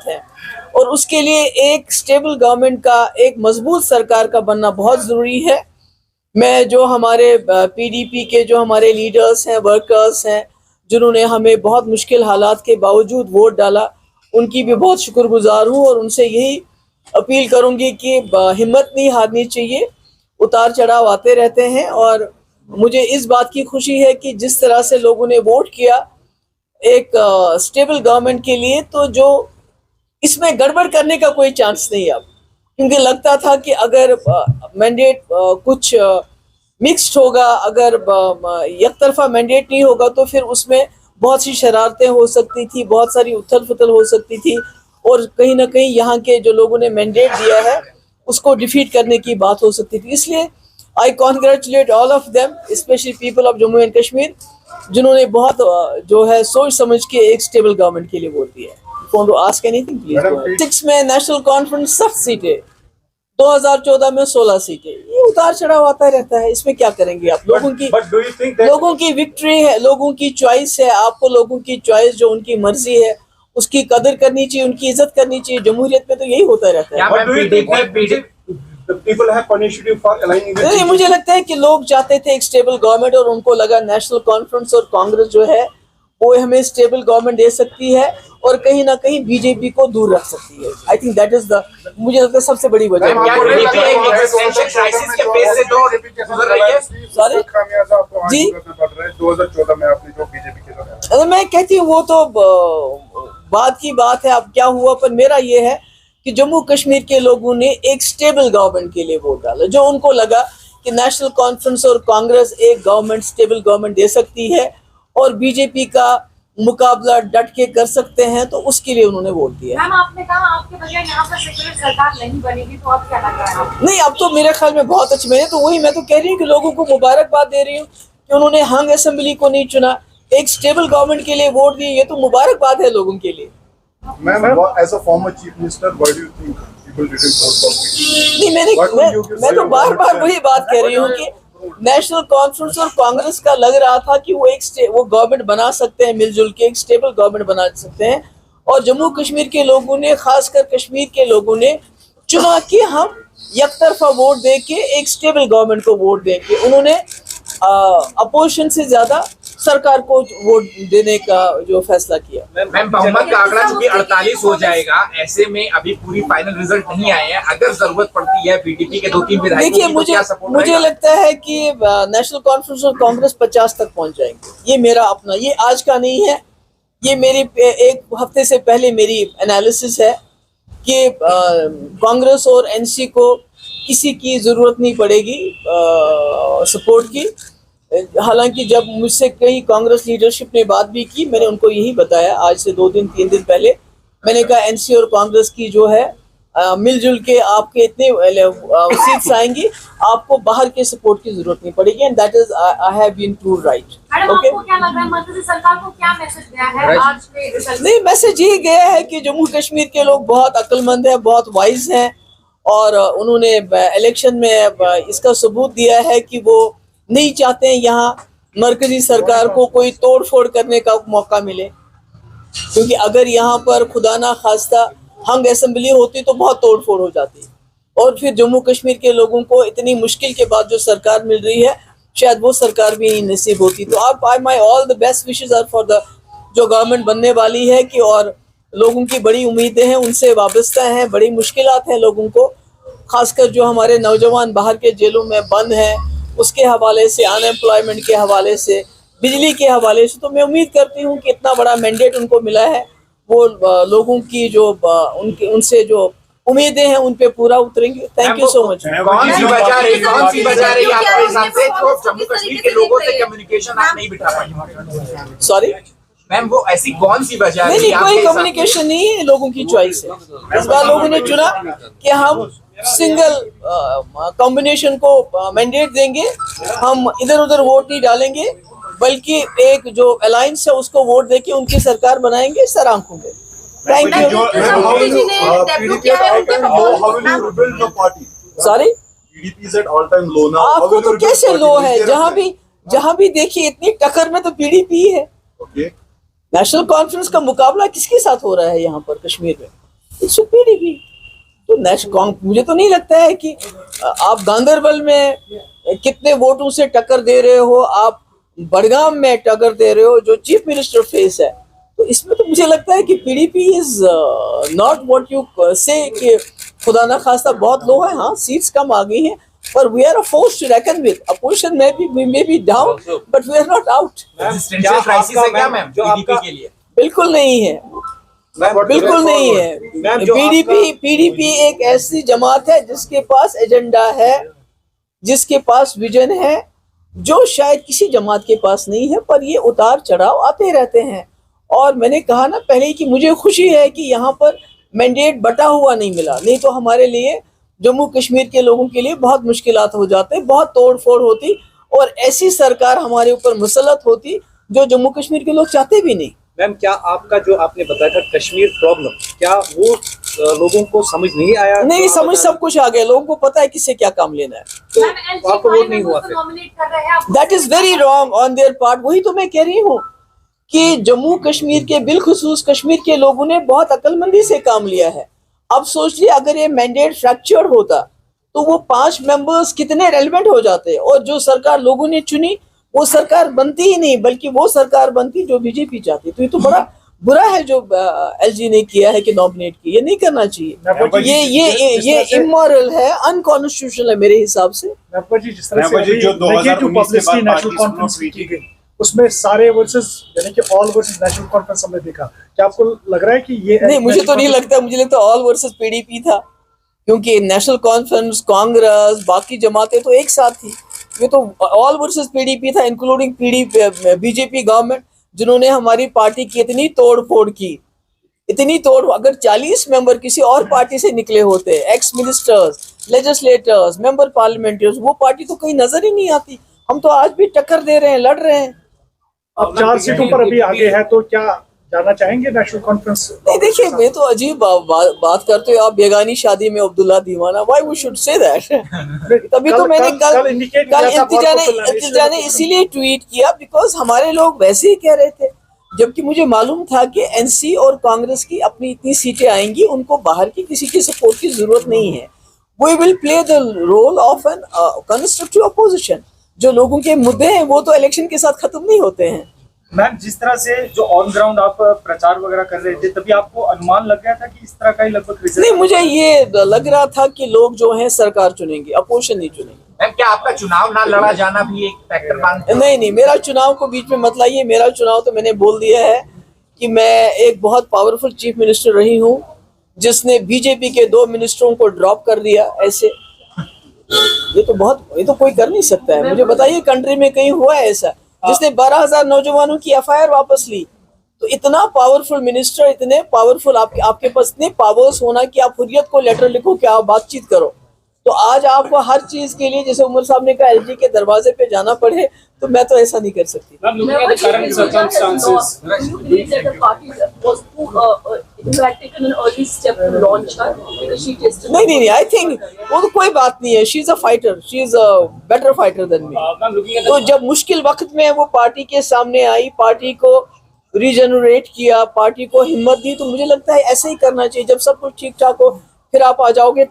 है और उसके लिए एक स्टेबल गवर्नमेंट का, एक मजबूत सरकार का बनना बहुत ज़रूरी है। मैं जो हमारे पीडीपी के जो हमारे लीडर्स हैं, वर्कर्स हैं, जिन्होंने हमें बहुत मुश्किल हालात के बावजूद वोट डाला, उनकी भी बहुत शुक्रगुजार हूँ और उनसे यही अपील करूँगी कि हिम्मत नहीं हारनी चाहिए। उतार चढ़ाव आते रहते हैं और मुझे इस बात की खुशी है कि जिस तरह से लोगों ने वोट किया एक स्टेबल गवर्नमेंट के लिए, तो जो इसमें गड़बड़ करने का कोई चांस नहीं अब, क्योंकि लगता था कि अगर मैंडेट कुछ मिक्स्ड होगा, अगर एक तरफा मैंडेट नहीं होगा तो फिर उसमें बहुत सी शरारतें हो सकती थी, बहुत सारी उथल पुथल हो सकती थी और कहीं ना कहीं यहाँ के जो लोगों ने मैंडेट दिया है उसको डिफीट करने की बात हो सकती थी। इसलिए I congratulate all of them, specially people of Jammu and Kashmir, जिन्होंने बहुत जो है सोच समझ के एक स्टेबल गवर्नमेंट के लिए वोट दिया है। Want to ask anything, please? 6 में नेशनल कॉन्फ्रेंस 7 सीटें, 2014 में 16 सीटें, ये उतार चढ़ाव आता रहता है, इसमें क्या करेंगे आप? लोगों की विक्ट्री है, लोगों की चॉइस है, आपको लोगों की चॉइस जो उनकी मर्जी है उसकी कदर करनी चाहिए, उनकी इज्जत करनी चाहिए। जमहूरियत में तो यही होता रहता है। नहीं, मुझे लगता है कि लोग चाहते थे एक स्टेबल गवर्नमेंट और उनको लगा नेशनल कॉन्फ्रेंस और कांग्रेस जो है वो हमें स्टेबल गवर्नमेंट दे सकती है और कहीं ना कहीं बीजेपी को दूर रख सकती है। I think that is the, मुझे लगता है सबसे बड़ी वजह। सॉरी जी, 2014 में आपने जो बीजेपी के साथ, मैं कहती हूँ वो तो बात की बात है, अब क्या हुआ, पर मेरा ये है कि जम्मू कश्मीर के लोगों ने एक स्टेबल गवर्नमेंट के लिए वोट डाला, जो उनको लगा कि नेशनल कॉन्फ्रेंस और कांग्रेस एक गवर्नमेंट, स्टेबल गवर्नमेंट दे सकती है और बीजेपी का मुकाबला डट के कर सकते हैं, तो उसके लिए उन्होंने वोट दिया। मैम, आपने कहा आपके बगैर यहाँ पर सेक्युलर सरकार नहीं बनेगी, तो अब क्या लग रहा है? नहीं, अब तो मेरे ख्याल में बहुत अच्छे, मैं तो कह रही हूँ कि लोगों को मुबारकबाद दे रही हूँ कि उन्होंने हंग असेंबली को नहीं चुना, एक स्टेबल गवर्नमेंट के लिए वोट दिए, ये तो मुबारकबाद है लोगों के लिए। Ma'am, as a former chief minister, why do you think people didn't vote for people? नहीं, मैं तो बार बार वही बात कह रही हूँ कि नेशनल कॉन्फ्रेंस और कांग्रेस का लग रहा था कि वो गवर्नमेंट बना सकते हैं, मिलजुल के एक स्टेबल गवर्नमेंट बना सकते हैं, और जम्मू कश्मीर के लोगों ने, खासकर कश्मीर के लोगों ने चुना कि हम एक तरफा वोट दे के एक स्टेबल गवर्नमेंट को वोट देंगे। उन्होंने अपोजिशन से ज्यादा सरकार को वोट देने का जो फैसला किया। मैम, बहुमत का आंकड़ा चूंकि 48 हो जाएगा, ऐसे में अभी पूरी फाइनल रिजल्ट नहीं आए हैं, अगर जरूरत पड़ती है पीडीपी के 2-3 विधायकों की, देखिए मुझे लगता है कि नेशनल कॉन्फ्रेंस और कांग्रेस 50 तक पहुंच जाएंगे। ये मेरा अपना, ये आज का नहीं है, ये मेरी एक हफ्ते से पहले मेरी एनालिसिस है कि कांग्रेस और एनसी को किसी की जरूरत नहीं पड़ेगी सपोर्ट की। हालांकि जब मुझसे कई कांग्रेस लीडरशिप ने बात भी की, मैंने उनको यही बताया, आज से 2-3 दिन पहले मैंने कहा एनसी और कांग्रेस की जो है मिलजुल के आपके इतने सीट्स आएंगी, आपको बाहर के सपोर्ट की जरूरत नहीं पड़ेगी, and that is I have been proved right. Okay, आपको क्या लग रहा है मरकजी सरकार को क्या मैसेज गया है आज के रिजल्ट? नहीं, मैसेज ये गया है कि जम्मू कश्मीर के लोग बहुत अक्लमंद हैं, बहुत वाइज हैं, और उन्होंने इलेक्शन में इसका सबूत दिया है कि वो नहीं चाहते हैं यहाँ मरकजी सरकार को कोई तोड़ फोड़ करने का मौका मिले, क्योंकि अगर यहाँ पर खुदा ना खास्ता हंग असेंबली होती तो बहुत तोड़ फोड़ हो जाती, और फिर जम्मू कश्मीर के लोगों को इतनी मुश्किल के बाद जो सरकार मिल रही है शायद वो सरकार भी नहीं नसीब होती। तो आप my all the best wishes are for the जो गवर्नमेंट बनने वाली है कि, और लोगों की बड़ी उम्मीदें हैं, उनसे वाबस्ता हैं, बड़ी मुश्किलात हैं लोगों को, खासकर जो हमारे नौजवान बाहर के जेलों में बंद हैं उसके हवाले से, अनएम्प्लॉयमेंट के हवाले से, बिजली के हवाले से। तो मैं उम्मीद करती हूँ कि इतना बड़ा मैंडेट उनको मिला है, वो लोगों की जो उनसे जो उम्मीदें हैं उन पे पूरा उतरेंगे। Thank you so much. कौन सी वजह रही आपके हिसाब से जो जम्मू कश्मीर के लोगों से कम्युनिकेशन आप नहीं बिठा पाई? सॉरी मैम, वो ऐसी कौन सी वजह? नहीं, कोई कम्युनिकेशन नहीं है, लोगों की चॉइस है। इस बार लोगों ने चुना कि हम सिंगल कॉम्बिनेशन को मैंडेट देंगे, हम इधर उधर वोट नहीं डालेंगे, बल्कि एक जो अलायंस है उसको वोट देके उनकी सरकार बनाएंगे सर आंखों में। Thank you. सॉरी, आपको तो कैसे लो है? जहाँ भी देखिए इतनी टक्कर में तो पीडीपी है। नेशनल कॉन्फ्रेंस का मुकाबला किसके साथ हो रहा है यहाँ पर कश्मीर में? It's PDP. तो मुझे तो नहीं लगता है कि आप गांधरबल में कितने वोटों से टक्कर दे रहे हो, आप बड़गाम में टक्कर दे रहे हो जो चीफ मिनिस्टर फेस है। तो इसमें तो मुझे लगता है कि PDP is not what you से कि खुदा ना खास्ता बहुत लो है। हाँ, सीट्स कम आ गई हैं, पर we are a force to reckon with. Opposition में be down, but we are not out. Existential crisis है क्या मैम पीडीपी के लिए? बिल्कुल नहीं है, बिल्कुल नहीं है। पीडीपी एक ऐसी जमात है जिसके पास एजेंडा है, जिसके पास विजन है, जो शायद किसी जमात के पास नहीं है। पर ये उतार चढ़ाव आते रहते हैं। और मैंने कहा ना पहले कि मुझे खुशी है कि यहाँ पर मैंडेट बटा हुआ नहीं मिला, नहीं तो हमारे लिए जम्मू कश्मीर के लोगों के लिए बहुत मुश्किलात हो जाते, बहुत तोड़ फोड़ होती और ऐसी सरकार हमारे ऊपर मुसल्लत होती जो जम्मू कश्मीर के लोग चाहते भी नहीं। मैम, क्या आपका जो आपने बताया था कश्मीर प्रॉब्लम, क्या वो लोगों को समझ नहीं आया? नहीं, समझ सब कुछ आ गया। लोगों को पता है किससे क्या काम लेना है। तो आपको वोट नहीं हुआ? नॉमिनेट कर रहे हैं। That is very wrong on their part. वही तो मैं कह रही हूँ कि जम्मू कश्मीर के बिलखुसूस कश्मीर के लोगों ने बहुत अक्लमंदी से काम लिया है। अब सोच लिया अगर ये मैंडेट फ्रैक्चर्ड होता तो वो 5 मेंबर्स कितने रेलेवेंट हो जाते, और जो सरकार लोगों ने चुनी वो सरकार बनती ही नहीं, बल्कि वो सरकार बनती जो बीजेपी चाहती। तो ये तो बड़ा बुरा है जो एलजी ने किया है कि नॉमिनेट की। ये नहीं करना चाहिए। ये इमोरल है, अनकॉन्स्टिट्यूशनल है मेरे हिसाब से। जिस तरह से जो 2019 के बाद नेशनल कॉन्फ्रेंस की गई, उसमें सारे वर्सेस यानी कि ऑल वर्सेस नेशनल कॉन्फ्रेंस हमने देखा। क्या आपको लग रहा है कि ये नहीं, मुझे तो नहीं लगता। मुझे लगता ऑल वर्सेस पीडीपी था, क्योंकि नेशनल कॉन्फ्रेंस, कांग्रेस, बाकी जमातें तो एक साथ थी। ये तो ऑल वर्सेस पीडीपी था, इंक्लूडिंग बीजेपी गवर्नमेंट, जिन्होंने हमारी पार्टी की इतनी तोड़ फोड़ की, इतनी तोड़। अगर 40 मेंबर किसी और पार्टी से निकले होते, एक्स मिनिस्टर्स, लेजिस्लेटर्स, मेंबर पार्लियामेंट्रीज, वो पार्टी तो कहीं नजर ही नहीं आती। हम तो आज भी टक्कर दे रहे हैं, लड़ रहे हैं। अब 4 सीटों पर अभी आगे है, तो क्या जाना चाहेंगे नेशनल कॉन्फ्रेंस? नहीं, देखिए, ये तो अजीब बात करते हो आप। बेगानी शादी में अब्दुल्ला दीवाना, why we should say that? तभी तो मैंने कल इंतजा ने इसीलिए ट्वीट किया बिकॉज हमारे लोग वैसे ही कह रहे थे, जबकि मुझे मालूम था कि एनसी और कांग्रेस की अपनी इतनी सीटें आएंगी, उनको बाहर की किसी की सपोर्ट की जरूरत नहीं है। We will play the role of an constructive opposition. जो लोगों के मुद्दे हैं वो तो इलेक्शन के साथ खत्म नहीं होते हैं। मैम, जिस तरह से जो ऑन ग्राउंड आप प्रचार वगैरह कर रहे थे, तभी आपको अनुमान लग गया था कि इस तरह का ही लगभग रिजल्ट? नहीं, मुझे ये लग रहा था कि लोग जो हैं सरकार चुनेंगे, अपोजिशन नहीं चुनेंगे। मैम, क्या आपका चुनाव ना लड़ा जाना भी एक फैक्टर मानते हैं? नहीं, मेरा चुनाव को बीच में मत लाइए। मेरा चुनाव तो मैंने बोल दिया है कि मैं एक बहुत पावरफुल चीफ मिनिस्टर रही हूँ, जिसने बीजेपी के 2 मिनिस्टरों को ड्रॉप कर दिया। ऐसे ये तो कोई कर नहीं सकता है। मुझे बताइए कंट्री में कहीं हुआ है ऐसा जिसने 12,000 नौजवानों की एफआईआर वापस ली? तो इतना पावरफुल मिनिस्टर, इतने पावरफुल आपके पास इतने पावर्स होना कि आप हुर्रियत को लेटर लिखो कि आप बातचीत करो। तो आज आपको हर चीज के लिए, जैसे उमर साहब ने कहा, एलजी के दरवाजे पे जाना पड़े, तो मैं तो ऐसा नहीं कर सकती। नहीं, आई थिंक वो तो कोई बात नहीं है। She is a fighter, she is a better fighter than me. तो जब मुश्किल वक्त में वो पार्टी के सामने आई, पार्टी को रीजनरेट किया, पार्टी को हिम्मत दी, तो मुझे लगता है ऐसे ही करना चाहिए। जब सब कुछ ठीक ठाक हो फिर आप आ जाओगे।